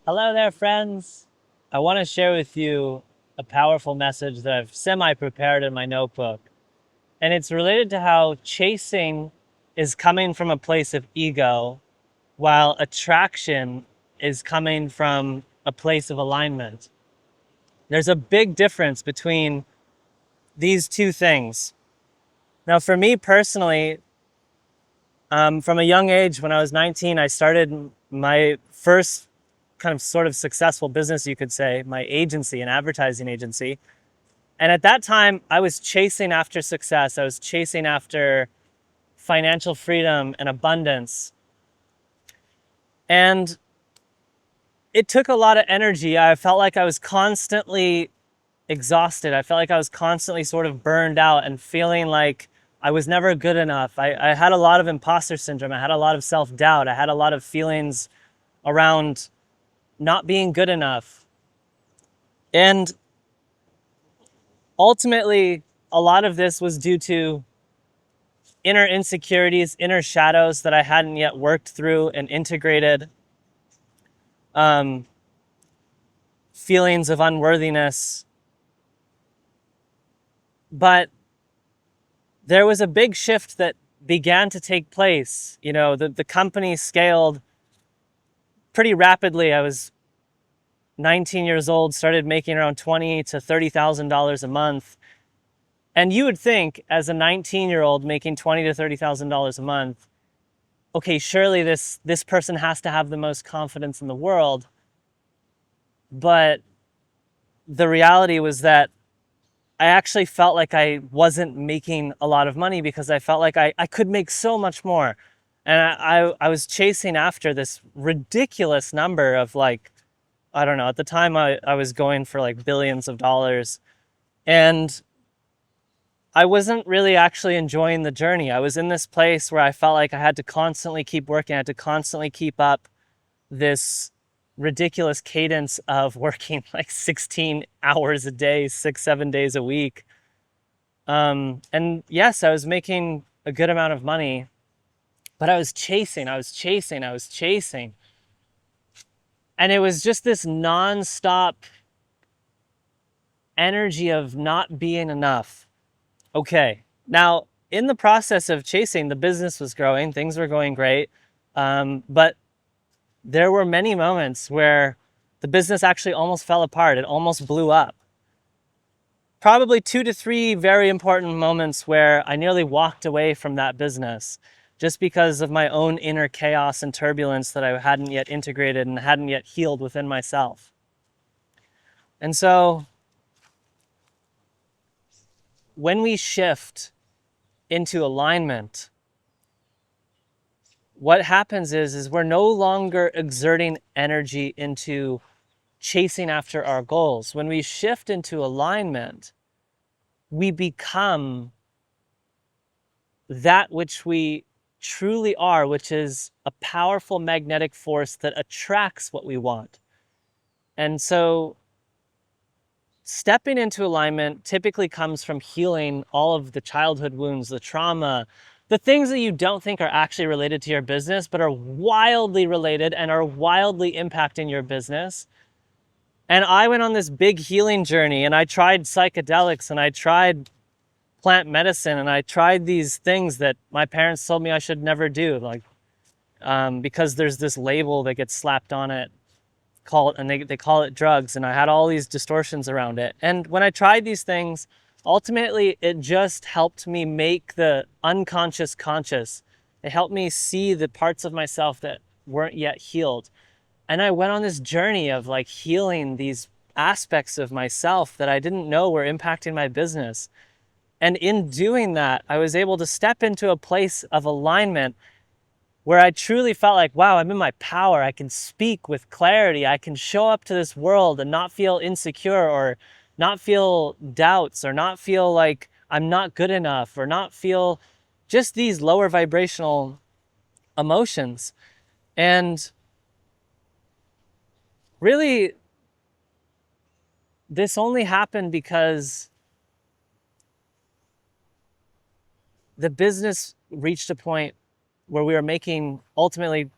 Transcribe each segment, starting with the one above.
Hello there, friends. I want to share with you a powerful message that I've semi-prepared in my notebook. And it's related to how chasing is coming from a place of ego, while attraction is coming from a place of alignment. There's a big difference between these two things. Now, for me personally, from a young age, when I was 19, I started my first kind of sort of successful business, you could say, my agency, an advertising agency. And at that time, I was chasing after success. I was chasing after financial freedom and abundance. And it took a lot of energy. I felt like I was constantly exhausted. I felt like I was constantly sort of burned out and feeling like I was never good enough. I had a lot of imposter syndrome. I had a lot of self-doubt. I had a lot of feelings around not being good enough. And ultimately, a lot of this was due to inner insecurities, inner shadows that I hadn't yet worked through and integrated, um, feelings of unworthiness. But there was a big shift that began to take place. You know, the company scaled pretty rapidly. I was 19 years old, started making around $20,000 to $30,000 a month. And you would think, as a 19-year-old making $20,000 to $30,000 a month, okay, surely this person has to have the most confidence in the world. But the reality was that I actually felt like I wasn't making a lot of money because I felt like I could make so much more. And I was chasing after this ridiculous number of, like, I don't know, at the time I was going for like billions of dollars. And I wasn't really actually enjoying the journey. I was in this place where I felt like I had to constantly keep working. I had to constantly keep up this ridiculous cadence of working like 16 hours a day, 6, 7 days a week. And yes, I was making a good amount of money, but I was chasing. And it was just this nonstop energy of not being enough. Okay. Now, in the process of chasing, the business was growing, things were going great. But there were many moments where the business actually almost fell apart. It almost blew up. Probably 2 to 3 very important moments where I nearly walked away from that business just because of my own inner chaos and turbulence that I hadn't yet integrated and hadn't yet healed within myself. And so when we shift into alignment, what happens is we're no longer exerting energy into chasing after our goals. When we shift into alignment, we become that which we truly are, which is a powerful magnetic force that attracts what we want. And so stepping into alignment typically comes from healing all of the childhood wounds, the trauma, the things that you don't think are actually related to your business, but are wildly related and are wildly impacting your business. And I went on this big healing journey, and I tried psychedelics, and I tried plant medicine, and I tried these things that my parents told me I should never do, like because there's this label that gets slapped on it, and they call it drugs, and I had all these distortions around it. And when I tried these things, ultimately it just helped me make the unconscious conscious. It helped me see the parts of myself that weren't yet healed. And I went on this journey of like healing these aspects of myself that I didn't know were impacting my business. And in doing that, I was able to step into a place of alignment where I truly felt like, wow, I'm in my power. I can speak with clarity. I can show up to this world and not feel insecure or not feel doubts or not feel like I'm not good enough or not feel just these lower vibrational emotions. And really, this only happened because the business reached a point where we were making ultimately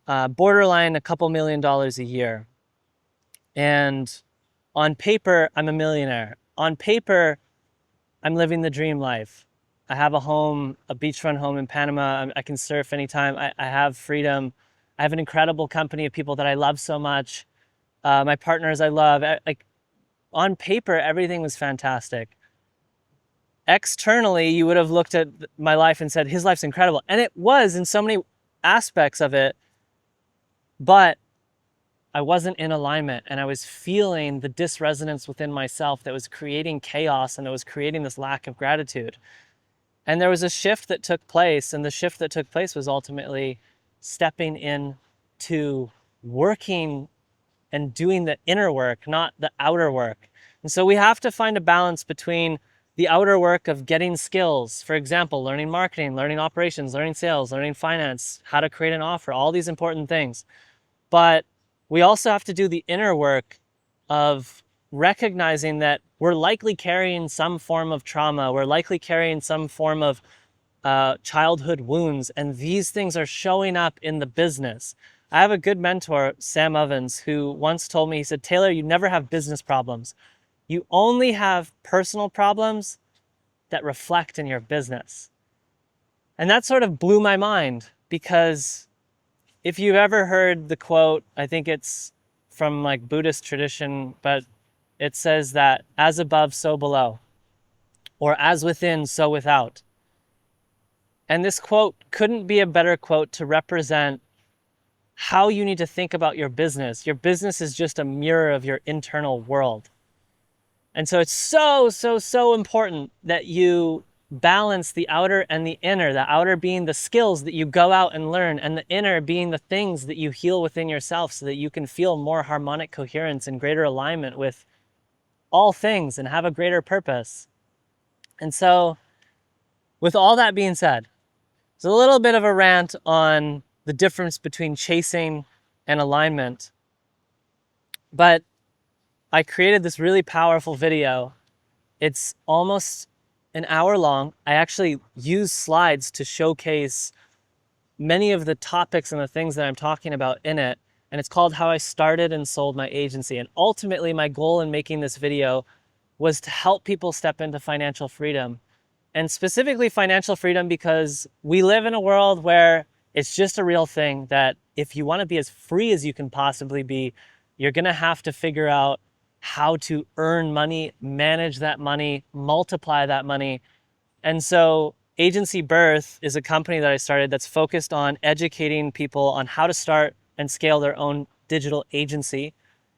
borderline a couple $1 million a year. And on paper, I'm a millionaire. On paper, I'm living the dream life. I have a home, a beachfront home in Panama. I can surf anytime. I have freedom. I have an incredible company of people that I love so much. My partners I love. Like on paper, everything was fantastic. Externally, you would have looked at my life and said, his life's incredible. And it was in so many aspects of it, but I wasn't in alignment, and I was feeling the disresonance within myself that was creating chaos and that was creating this lack of gratitude. And there was a shift that took place, and the shift that took place was ultimately stepping in to working and doing the inner work, not the outer work. And so we have to find a balance between the outer work of getting skills, for example, learning marketing, learning operations, learning sales, learning finance, how to create an offer, all these important things. But we also have to do the inner work of recognizing that we're likely carrying some form of trauma, we're likely carrying some form of childhood wounds, and these things are showing up in the business. I have a good mentor, Sam Ovens, who once told me, he said, Taylor, you never have business problems. You only have personal problems that reflect in your business. And that sort of blew my mind, because if you've ever heard the quote, I think it's from like Buddhist tradition, but it says that as above, so below, or as within, so without. And this quote couldn't be a better quote to represent how you need to think about your business. Your business is just a mirror of your internal world. And so it's so important that you balance the outer and the inner, the outer being the skills that you go out and learn, and the inner being the things that you heal within yourself so that you can feel more harmonic coherence and greater alignment with all things and have a greater purpose. And so with all that being said, it's a little bit of a rant on the difference between chasing and alignment. But I created this really powerful video. It's almost an hour long. I actually use slides to showcase many of the topics and the things that I'm talking about in it. And it's called How I Started and Sold My Agency. And ultimately, my goal in making this video was to help people step into financial freedom. And specifically financial freedom, because we live in a world where it's just a real thing that if you want to be as free as you can possibly be, you're going to have to figure out how to earn money, manage that money, multiply that money. And so Agency Birth is a company that I started that's focused on educating people on how to start and scale their own digital agency,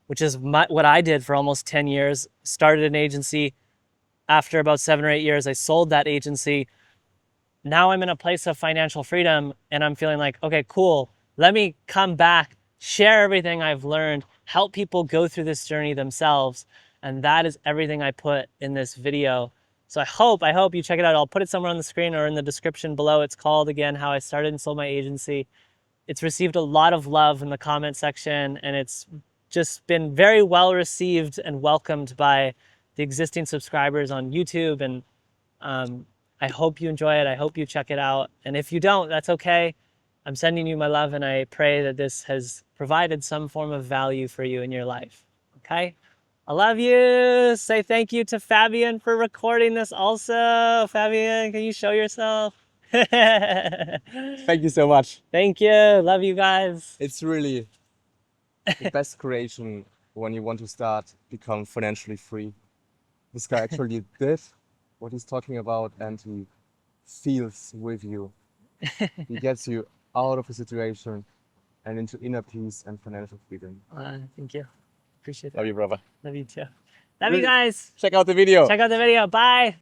which is what I did for almost 10 years. Started an agency. After about 7 or 8 years, I sold that agency. Now I'm in a place of financial freedom, and I'm feeling like, okay, cool. Let me come back, share everything I've learned, help people go through this journey themselves. And that is everything I put in this video. So I hope you check it out. I'll put it somewhere on the screen or in the description below. It's called, again, How I Started and Sold My Agency. It's received a lot of love in the comment section, and it's just been very well received and welcomed by the existing subscribers on YouTube. And I hope you enjoy it. I hope you check it out. And if you don't, that's okay. I'm sending you my love, and I pray that this has provided some form of value for you in your life. Okay? I love you. Say thank you to Fabian for recording this also. Fabian, can you show yourself? Thank you so much. Thank you. Love you guys. It's really the best creation when you want to start become financially free. This guy actually did what he's talking about, and he feels with you. He gets you out of a situation and into inner peace and financial freedom. Thank you. Appreciate it. Love you, brother. Love you too. Love you guys. Check out the video. Check out the video. Bye.